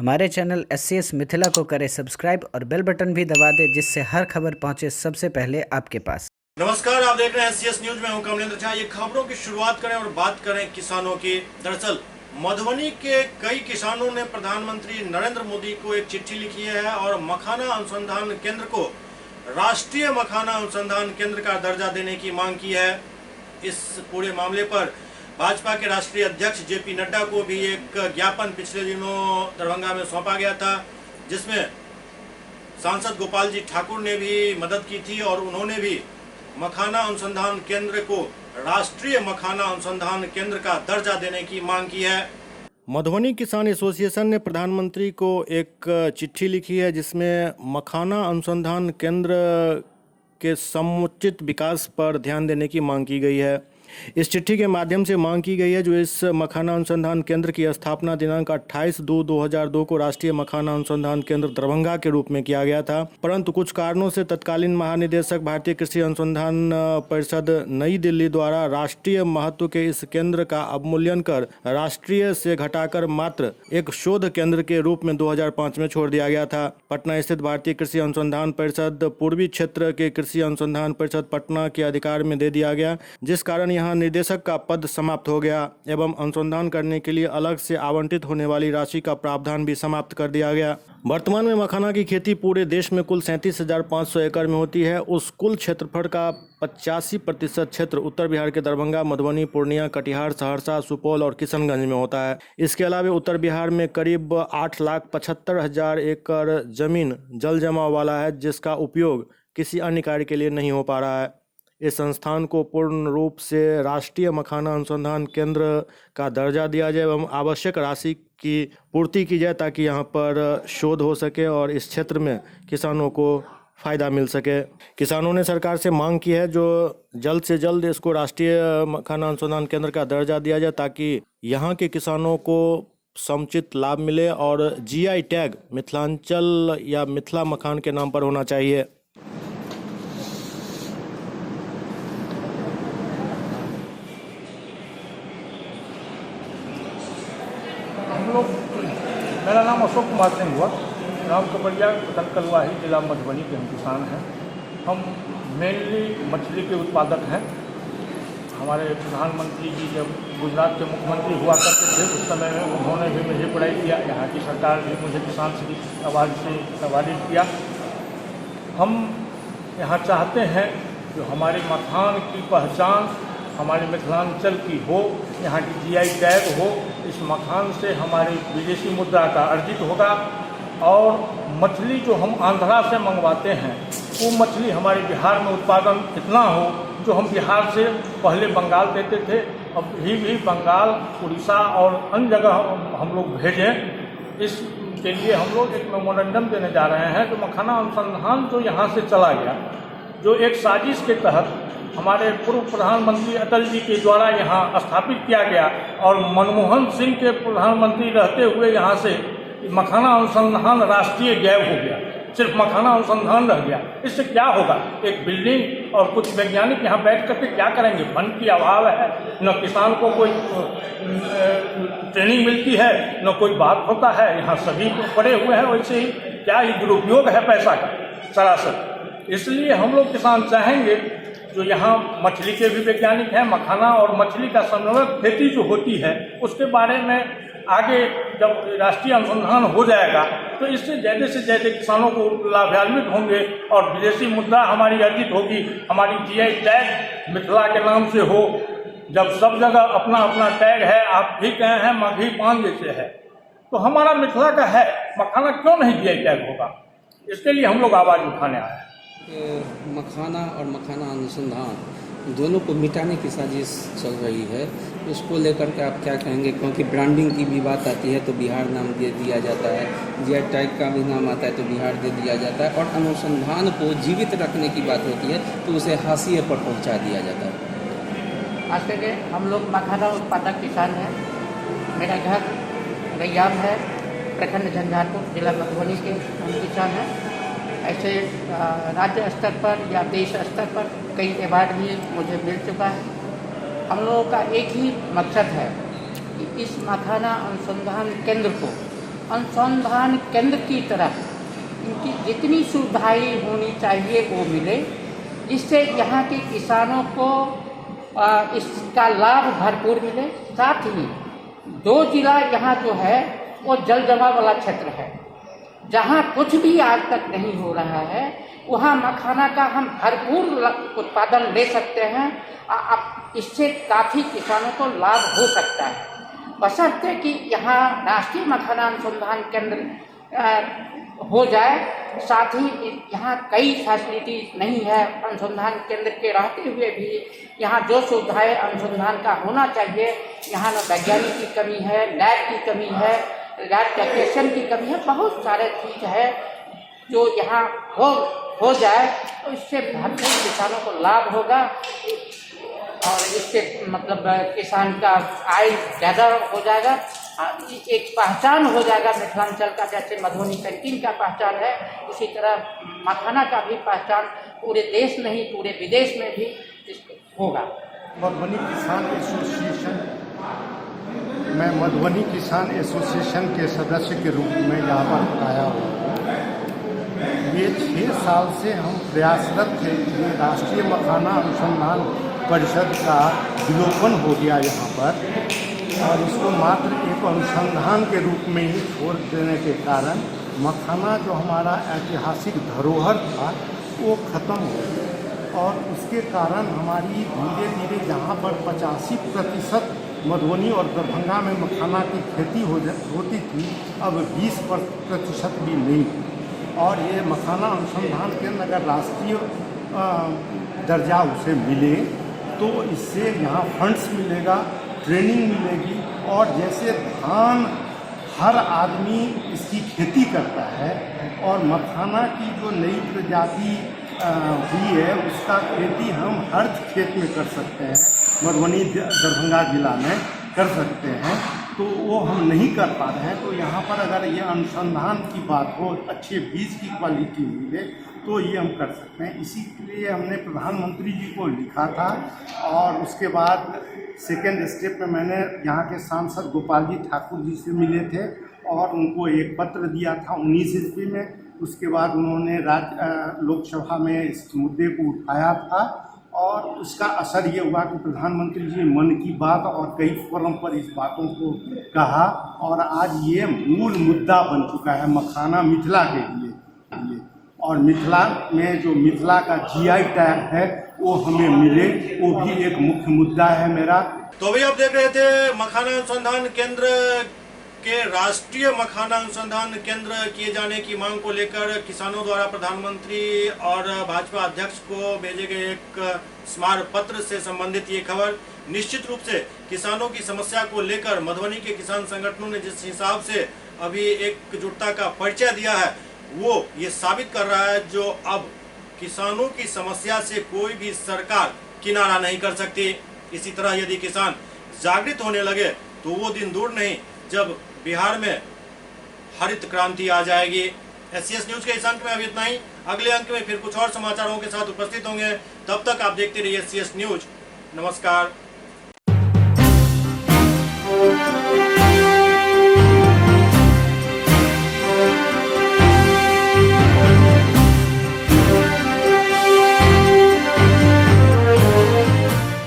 हमारे channel SCS Mithila को करें सब्सक्राइब और बेल बटन भी दबा दें, जिससे हर खबर पहुंचे सबसे पहले आपके पास। नमस्कार, आप देख रहे हैं SCS न्यूज में हूं कमलेंद्र झा। ये खबरों की शुरुआत करें और बात करें किसानों की। दरअसल मधुबनी के कई किसानों ने प्रधानमंत्री नरेंद्र मोदी को एक चिट्ठी लिखी है और मखाना अनुसंधान केंद्र को राष्ट्रीय मखाना अनुसंधान केंद्र का दर्जा देने की मांग की है। इस पूरे मामले पर भाजपा के राष्ट्रीय अध्यक्ष JP नड्डा को भी एक ज्ञापन पिछले दिनों दरभंगा में सौंपा गया था, जिसमें सांसद गोपाल जी ठाकुर ने भी मदद की थी और उन्होंने भी मखाना अनुसंधान केंद्र को राष्ट्रीय मखाना अनुसंधान केंद्र का दर्जा देने की मांग की है। मधुबनी किसान एसोसिएशन ने प्रधानमंत्री को एक चिट्ठी लिखी है, जिसमें मखाना अनुसंधान केंद्र के समुचित विकास पर ध्यान देने की मांग की गई है। इस चिट्ठी के माध्यम से मांग की गई है जो इस मखाना अनुसंधान केंद्र की स्थापना दिनांक 28/2/2002 को राष्ट्रीय मखाना अनुसंधान केंद्र दरभंगा के रूप में किया गया था, परंतु कुछ कारणों से तत्कालीन महानिदेशक भारतीय कृषि अनुसंधान परिषद नई दिल्ली द्वारा राष्ट्रीय महत्व के इस केंद्र का अवमूल्यन कर राष्ट्रीय से घटाकर मात्र एक शोध केंद्र के रूप में 2005 में छोड़ दिया गया था। पटना स्थित भारतीय कृषि अनुसंधान परिषद पूर्वी क्षेत्र के कृषि अनुसंधान परिषद पटना के अधिकार में दे दिया गया, जिस कारण यहाँ निदेशक का पद समाप्त हो गया एवं अनुसंधान करने के लिए अलग से आवंटित होने वाली राशि का प्रावधान भी समाप्त कर दिया गया। वर्तमान में मखाना की खेती पूरे देश में कुल 37,500 एकड़ में होती है। उस कुल क्षेत्रफल का 85% क्षेत्र उत्तर बिहार के दरभंगा, मधुबनी, पूर्णिया, कटिहार, सहरसा, सुपौल और किशनगंज में होता है। इसके अलावा उत्तर बिहार में करीब 8,75,000 एकड़ जमीन जल जमाव वाला है, जिसका उपयोग किसी अन्य कार्य के लिए नहीं हो पा रहा है। इस संस्थान को पूर्ण रूप से राष्ट्रीय मखाना अनुसंधान केंद्र का दर्जा दिया जाए एवं आवश्यक राशि की पूर्ति की जाए, ताकि यहाँ पर शोध हो सके और इस क्षेत्र में किसानों को फ़ायदा मिल सके। किसानों ने सरकार से मांग की है जो जल्द से जल्द इसको राष्ट्रीय मखाना अनुसंधान केंद्र का दर्जा दिया जाए, ताकि यहाँ के किसानों को समुचित लाभ मिले और GI टैग मिथिलांचल या मिथिला मखान के नाम पर होना चाहिए। मेरा नाम अशोक कुमार सिंह हुआ, ग्राम कपड़िया, प्रखंड कलवाही, जिला मधुबनी के हम किसान हैं। हम मेनली मछली के उत्पादक हैं। हमारे प्रधानमंत्री जी जब गुजरात के मुख्यमंत्री हुआ करते थे, उस समय में उन्होंने भी मुझे पढ़ाई किया। यहाँ की सरकार भी मुझे किसान श्री अवार्ड से सम्मानित किया। हम यहाँ चाहते हैं जो हमारे मखान की पहचान हमारे मिथिलांचल की हो, यहाँ की GI टैग हो। इस मखान से हमारी विदेशी मुद्रा का अर्जित होगा और मछली जो हम आंध्रा से मंगवाते हैं, वो मछली हमारे बिहार में उत्पादन इतना हो जो हम बिहार से पहले बंगाल देते थे, अब भी बंगाल, उड़ीसा और अन्य जगह हम लोग भेजें। इसके लिए हम लोग एक मेमोरेंडम देने जा रहे हैं। जो मखाना अनुसंधान जो यहाँ से चला गया, जो एक साजिश के तहत हमारे पूर्व प्रधानमंत्री अटल जी के द्वारा यहाँ स्थापित किया गया और मनमोहन सिंह के प्रधानमंत्री रहते हुए यहाँ से मखाना अनुसंधान राष्ट्रीय गायब हो गया, सिर्फ मखाना अनुसंधान रह गया। इससे क्या होगा? एक बिल्डिंग और कुछ वैज्ञानिक यहाँ बैठ करके क्या करेंगे? फंड की अभाव है, न किसान को कोई ट्रेनिंग मिलती है, न कोई बात होता है। यहाँ सभी पड़े हुए हैं, वैसे ही क्या ही दुरुपयोग है पैसा का सरासर। इसलिए हम लोग किसान चाहेंगे जो यहाँ मछली के भी वैज्ञानिक हैं, मखाना और मछली का समन्वय खेती जो होती है उसके बारे में आगे जब राष्ट्रीय अनुसंधान हो जाएगा तो इससे ज़्यादा से ज़्यादा किसानों को लाभान्वित होंगे और विदेशी मुद्रा हमारी अर्जित होगी। हमारी GI टैग मिथिला के नाम से हो। जब सब जगह अपना अपना टैग है, आप भी कहे हैं मघी पान जैसे है, तो हमारा मिथिला का है, मखाना क्यों नहीं GI टैग होगा? इसके लिए हम लोग आवाज़ उठाने आए हैं। मखाना और मखाना अनुसंधान दोनों को मिटाने की साजिश चल रही है, उसको लेकर के आप क्या कहेंगे? क्योंकि ब्रांडिंग की भी बात आती है तो बिहार नाम दे दिया जाता है, GI टैग का भी नाम आता है तो बिहार दे दिया जाता है, और अनुसंधान को जीवित रखने की बात होती है तो उसे हाशिए पर पहुंचा दिया जाता है। आज करके हम लोग मखाना उत्पादक किसान हैं। मेरा घर रैयाम है, प्रखंड झंझारपुर, जिला मधुबनी के हम किसान हैं। ऐसे राज्य स्तर पर या देश स्तर पर कई अवार्ड भी मुझे मिल चुका है। हम लोगों का एक ही मकसद है कि इस मखाना अनुसंधान केंद्र को अनुसंधान केंद्र की तरह इनकी जितनी सुविधाएं होनी चाहिए वो मिले, जिससे यहाँ के किसानों को इसका लाभ भरपूर मिले। साथ ही 2 जिला यहाँ जो है वो जल जमाव वाला क्षेत्र है, जहाँ कुछ भी आज तक नहीं हो रहा है, वहाँ मखाना का हम भरपूर उत्पादन ले सकते हैं। अब इससे काफ़ी किसानों को लाभ हो सकता है, बशर्ते कि यहाँ राष्ट्रीय मखाना अनुसंधान केंद्र हो जाए। साथ ही यहाँ कई फैसिलिटीज नहीं है, अनुसंधान केंद्र के रहते हुए भी यहाँ जो सुविधाएं अनुसंधान का होना चाहिए, यहाँ न वैज्ञानिक की कमी है, लैब की कमी है, लैब टेक्नीशियन की कमी है, बहुत सारे चीज़ है जो यहाँ हो जाए तो इससे भरपूर किसानों को लाभ होगा और इससे मतलब किसान का आय ज़्यादा हो जाएगा। एक पहचान हो जाएगा मिथिलांचल का, जैसे मधुबनी पेंटिंग का पहचान है, उसी तरह मखाना का भी पहचान पूरे देश में ही पूरे विदेश में भी होगा। मधुबनी किसान एसोसिएशन, मैं मधुबनी किसान एसोसिएशन के सदस्य के रूप में यहाँ पर आया हूँ। ये 6 साल से हम प्रयासरत थे कि राष्ट्रीय मखाना अनुसंधान परिषद का विलोपन हो गया यहाँ पर, और इसको मात्र एक अनुसंधान के रूप में ही छोड़ देने के कारण मखाना जो हमारा ऐतिहासिक धरोहर था वो ख़त्म हो गया। और उसके कारण हमारी धीरे धीरे जहाँ पर 85% मधुबनी और दरभंगा में मखाना की खेती होती थी, अब 20% भी नहीं। और ये मखाना अनुसंधान केंद्र अगर राष्ट्रीय दर्जा उसे मिले तो इससे यहाँ फंड्स मिलेगा, ट्रेनिंग मिलेगी, और जैसे धान हर आदमी इसकी खेती करता है और मखाना की जो नई प्रजाति हुई है उसका खेती हम हर खेत में कर सकते हैं, मधुबनी दरभंगा जिला में कर सकते हैं, तो वो हम नहीं कर पा रहे हैं। तो यहाँ पर अगर ये अनुसंधान की बात हो, अच्छे बीज की क्वालिटी मिले तो ये हम कर सकते हैं। इसी के लिए हमने प्रधानमंत्री जी को लिखा था, और उसके बाद सेकेंड स्टेप में मैंने यहाँ के सांसद गोपाल जी ठाकुर जी से मिले थे और उनको एक पत्र दिया था 19 ईस्वी में। उसके बाद उन्होंने लोकसभा में इस मुद्दे को उठाया था, और उसका असर ये हुआ कि प्रधानमंत्री जी ने मन की बात और कई फोरम पर इस बातों को कहा, और आज ये मूल मुद्दा बन चुका है मखाना मिथिला के लिए। और मिथिला में जो मिथिला का GI टैग है वो हमें मिले, वो भी एक मुख्य मुद्दा है मेरा। तो अभी आप देख रहे थे मखाना अनुसंधान केंद्र के राष्ट्रीय मखाना अनुसंधान केंद्र किए जाने की मांग को लेकर किसानों द्वारा प्रधानमंत्री और भाजपा अध्यक्ष को भेजे गए एक स्मारक पत्र से संबंधित ये खबर। निश्चित रूप से किसानों की समस्या को लेकर मधुबनी के किसान संगठनों ने जिस हिसाब से अभी एकजुटता का परिचय दिया है, वो ये साबित कर रहा है जो अब किसानों की समस्या से कोई भी सरकार किनारा नहीं कर सकती। इसी तरह यदि किसान जागृत होने लगे तो वो दिन दूर नहीं जब बिहार में हरित क्रांति आ जाएगी। SCS न्यूज के इस अंक में अभी इतना ही। अगले अंक में फिर कुछ और समाचारों के साथ उपस्थित होंगे। तब तक आप देखते रहिए SCS न्यूज। नमस्कार।